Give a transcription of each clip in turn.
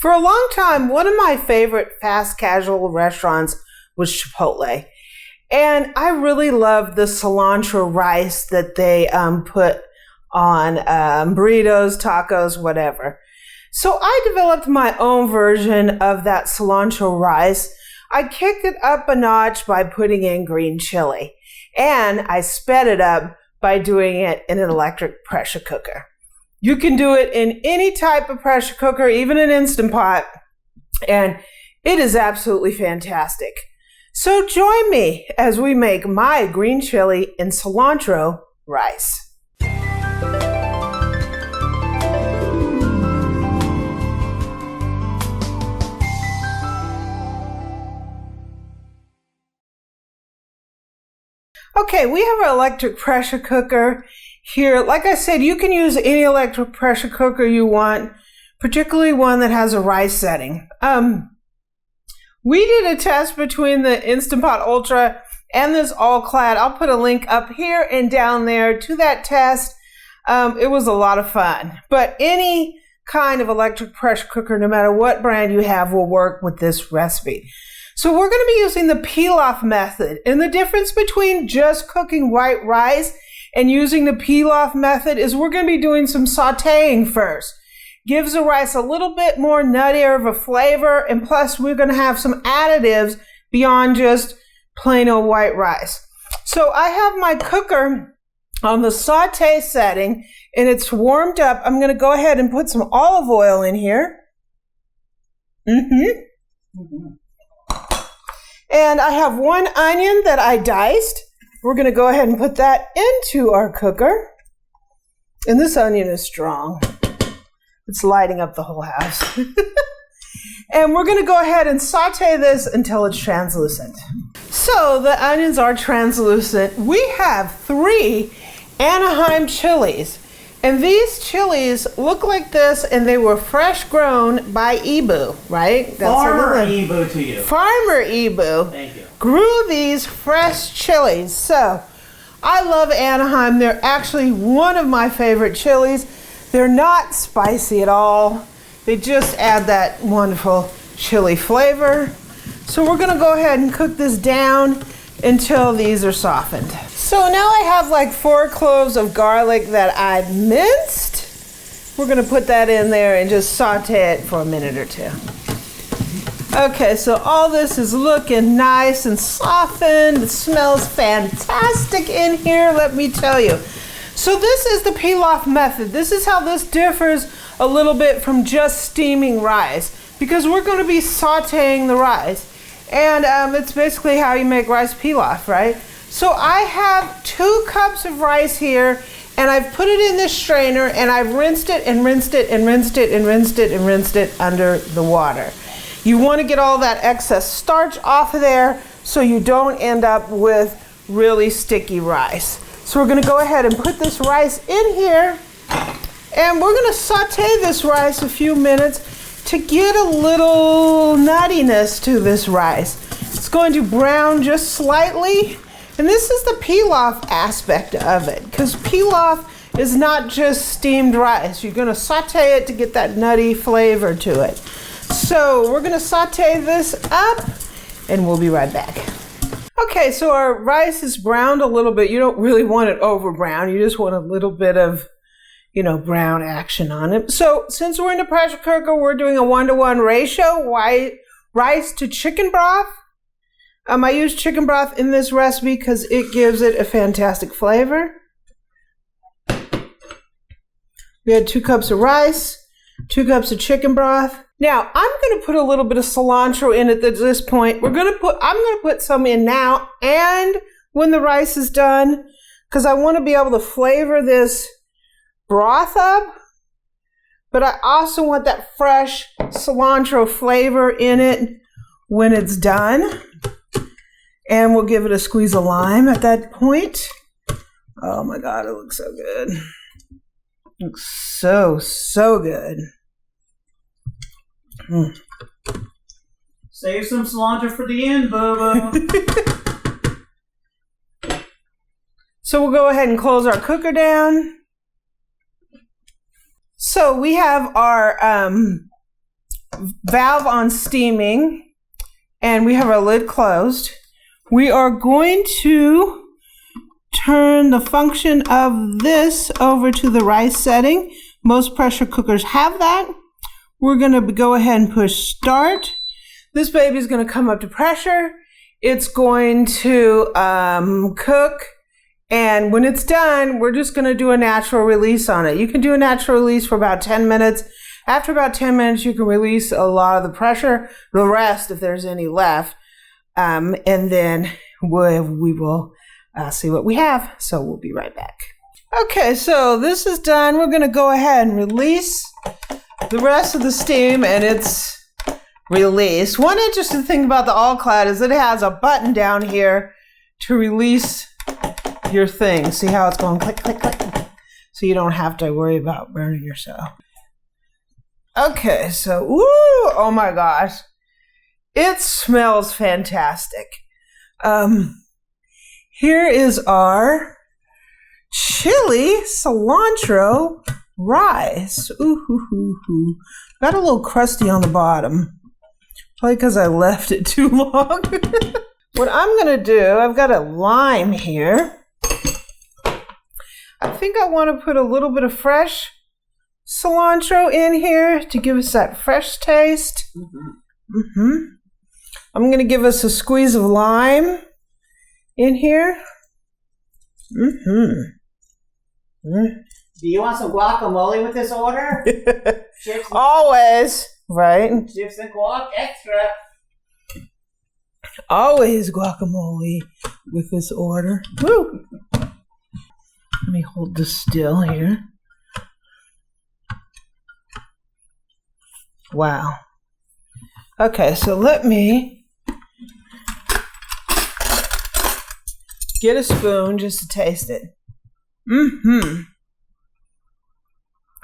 For a long time, one of my favorite fast casual restaurants was Chipotle. And I really loved the cilantro rice that they put on burritos, tacos, whatever. So I developed my own version of that cilantro rice. I kicked it up a notch by putting in green chili. And I sped it up by doing it in an electric pressure cooker. You can do it in any type of pressure cooker, even an Instant Pot, and it is absolutely fantastic. So join me as we make my green chili and cilantro rice. Okay, we have our electric pressure cooker here. Like I said, you can use any electric pressure cooker you want, particularly one that has a rice setting. We did a test between the Instant Pot Ultra and this All-Clad. I'll put a link up here and down there to that test. It was a lot of fun. But any kind of electric pressure cooker, no matter what brand you have, will work with this recipe. So we're going to be using the pilaf method. And the difference between just cooking white rice and using the pilaf method is we're going to be doing some sauteing first. Gives the rice a little bit more nuttier of a flavor, and plus we're going to have some additives beyond just plain old white rice. So I have my cooker on the saute setting, and it's warmed up. I'm going to go ahead and put some olive oil in here. And I have one onion that I diced. We're going to go ahead and put that into our cooker. And this onion is strong. It's lighting up the whole house. And we're going to go ahead and saute this until it's translucent. So the onions are translucent. We have 3 Anaheim chilies. And these chilies look like this, and they were fresh grown by Ibu, right? That's Farmer Ibu to you. Farmer Ibu. Thank you. Grew these fresh chilies. So I love Anaheim. They're actually one of my favorite chilies. They're not spicy at all. They just add that wonderful chili flavor. So we're gonna go ahead and cook this down until these are softened. So now I have like 4 cloves of garlic that I minced. We're gonna put that in there and just saute it for a minute or 2. Okay, so all this is looking nice and softened. It smells fantastic in here, let me tell you. So this is the pilaf method. This is how this differs a little bit from just steaming rice, because we're going to be sauteing the rice. And it's basically how you make rice pilaf, right? So I have 2 cups of rice here, and I've put it in this strainer, and I've rinsed it and rinsed it and rinsed it and rinsed it and rinsed it under the water. You want to get all that excess starch off of there so you don't end up with really sticky rice. So we're going to go ahead and put this rice in here, and we're going to saute this rice a few minutes to get a little nuttiness to this rice. It's going to brown just slightly, and this is the pilaf aspect of it, because pilaf is not just steamed rice. You're going to saute it to get that nutty flavor to it. So we're going to saute this up, and we'll be right back. Okay, so our rice is browned a little bit. You don't really want it over brown. You just want a little bit of, brown action on it. So since we're in the pressure cooker, we're doing a 1-to-1 ratio, rice to chicken broth. I use chicken broth in this recipe because it gives it a fantastic flavor. We had 2 cups of rice, 2 cups of chicken broth. Now, I'm going to put a little bit of cilantro in at this point. I'm going to put some in now and when the rice is done, because I want to be able to flavor this broth up, but I also want that fresh cilantro flavor in it when it's done. And we'll give it a squeeze of lime at that point. Oh my God, it looks so good. It looks so, so good. Save some cilantro for the end, Bubba. So we'll go ahead and close our cooker down. So we have our valve on steaming, and we have our lid closed. We are going to turn the function of this over to the rice setting. Most pressure cookers have that. We're going to go ahead and push start. This baby is going to come up to pressure. It's going to cook. And when it's done, we're just going to do a natural release on it. You can do a natural release for about 10 minutes. After about 10 minutes, you can release a lot of the pressure, the rest, if there's any left. And then we will see what we have. So we'll be right back. Okay, so this is done. We're going to go ahead and release the rest of the steam, and it's released. One interesting thing about the all-clad is it has a button down here to release your thing. See how it's going click, click, click? So you don't have to worry about burning yourself. Okay, so, oh my gosh. It smells fantastic. Here is our chili cilantro rice. Got a little crusty on the bottom. Probably because I left it too long. What I'm going to do, I've got a lime here. I think I want to put a little bit of fresh cilantro in here to give us that fresh taste. I'm going to give us a squeeze of lime in here. Do you want some guacamole with this order? Chips and, Always, right? chips and guac extra. Always guacamole with this order. Woo! Let me hold this still here. Wow. Okay, so let me get a spoon just to taste it.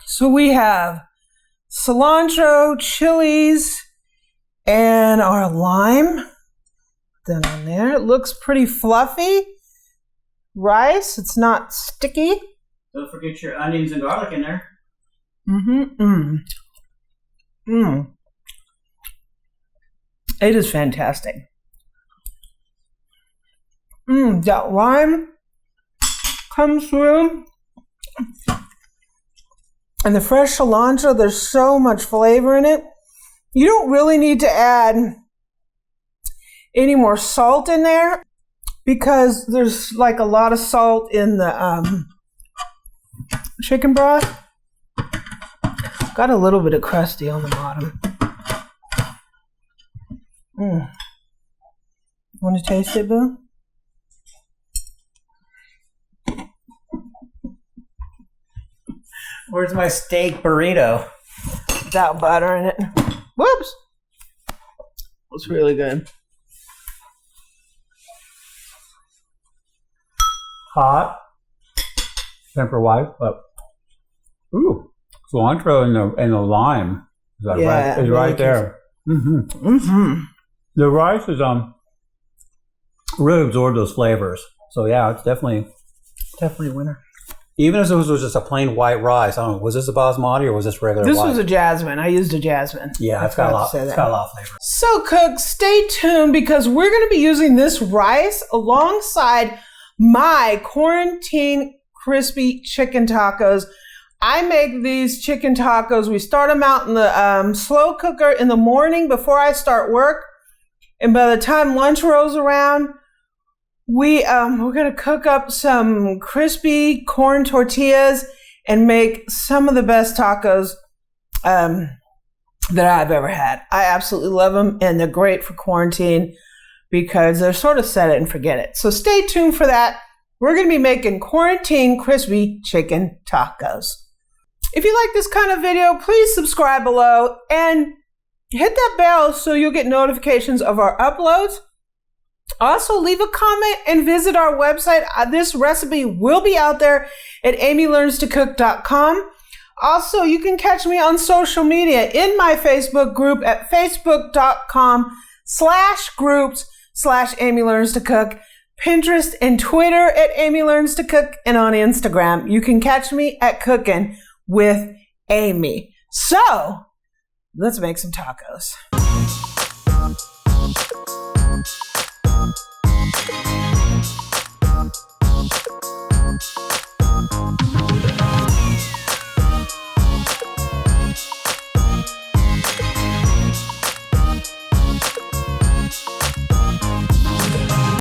So we have cilantro, chilies, and our lime. Then on there, it looks pretty fluffy. Rice, it's not sticky. Don't forget your onions and garlic in there. It is fantastic. That lime comes through. And the fresh cilantro, there's so much flavor in it. You don't really need to add any more salt in there because there's like a lot of salt in the chicken broth. Got a little bit of crusty on the bottom. Want to taste it, Boo? Where's my steak burrito? Without butter in it. Whoops! It's really good. Hot. Temper white, but cilantro and the lime is right there. The rice is really absorbed those flavors. So yeah, it's definitely a winner. Even if it was just a plain white rice, I don't know, was this a basmati or was this regular This white? was a jasmine. I used a jasmine. Yeah, it's got a lot of flavor. So, cooks, stay tuned because we're going to be using this rice alongside my quarantine crispy chicken tacos. I make these chicken tacos. We start them out in the slow cooker in the morning before I start work. And by the time lunch rolls around, we're going to cook up some crispy corn tortillas and make some of the best tacos that I've ever had. I absolutely love them, and they're great for quarantine because they're sort of set it and forget it. So stay tuned for that. We're going to be making quarantine crispy chicken tacos. If you like this kind of video, please subscribe below and hit that bell so you'll get notifications of our uploads. Also, leave a comment and visit our website. This recipe will be out there at amylearnstocook.com. Also, you can catch me on social media in my Facebook group at facebook.com/groups/amylearnstocook, Pinterest and Twitter at amylearnstocook, and on Instagram. You can catch me at Cooking with Amy. So, Let's make some tacos.